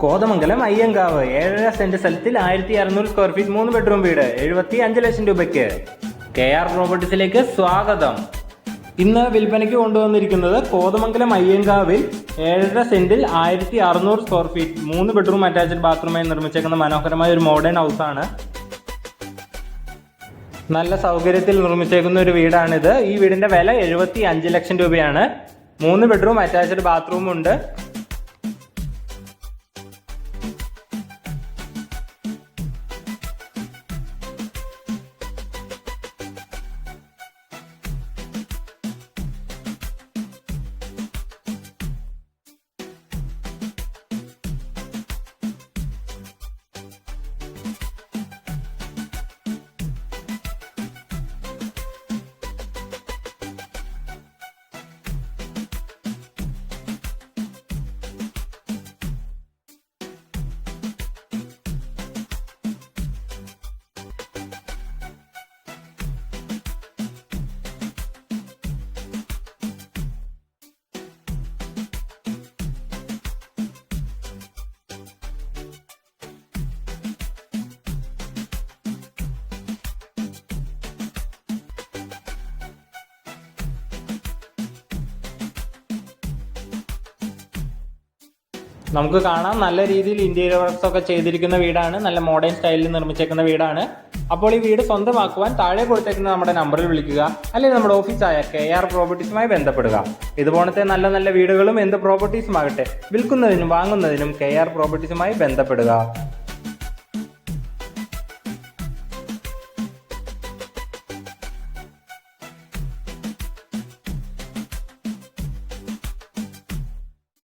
Kothamangalam Ayyankavu 7.5 saint സ്ഥലത്തിൽ 1600 square feet 3 bedroom വീട് 75 ലക്ഷം രൂപയ്ക്ക്. KR പ്രോപ്പർട്ടീസിലേക്ക് സ്വാഗതം. ഇന്ന് വിൽപ്പനയ്ക്ക് കൊണ്ടുവന്നിരിക്കുന്നത് കോതമംഗലം അയ്യങ്കാവിൽ 7.5 സെന്റിൽ 1600 സ്ക്വയർ ഫീറ്റ് 3 ബെഡ്റൂം അറ്റാച്ച്ഡ് ബാത്റൂമായി നിർമ്മിച്ചേക്കുന്ന മനോഹരമായ ഒരു മോഡേൺ ഹൗസാണ്. നല്ല സൗകര്യത്തിൽ നിർമ്മിച്ചേക്കുന്ന ഒരു വീടാണിത്. ഈ വീടിന്റെ വില 75 ലക്ഷം രൂപയാണ്. 3 ബെഡ്റൂം അറ്റാച്ച്ഡ് ബാത്റൂം ഉണ്ട്. നമുക്ക് കാണാം, നല്ല രീതിയിൽ ഇന്റീരിയർ വർക്ക്സ് ഒക്കെ ചെയ്തിരിക്കുന്ന വീടാണ്. നല്ല മോഡേൺ സ്റ്റൈലിൽ നിർമ്മിച്ചേക്കുന്ന വീടാണ്. അപ്പോൾ ഈ വീട് സ്വന്തമാക്കുവാൻ താഴെ കൊടുത്തേക്കുന്ന നമ്മുടെ നമ്പറിൽ വിളിക്കുക, അല്ലെങ്കിൽ നമ്മുടെ ഓഫീസായ KR പ്രോപ്പർട്ടീസുമായി ബന്ധപ്പെടുക. ഇതുപോലത്തെ നല്ല നല്ല വീടുകളും എന്ത് പ്രോപ്പർട്ടീസും ആകട്ടെ വിൽക്കുന്നതിനും വാങ്ങുന്നതിനും KR പ്രോപ്പർട്ടീസുമായി ബന്ധപ്പെടുക.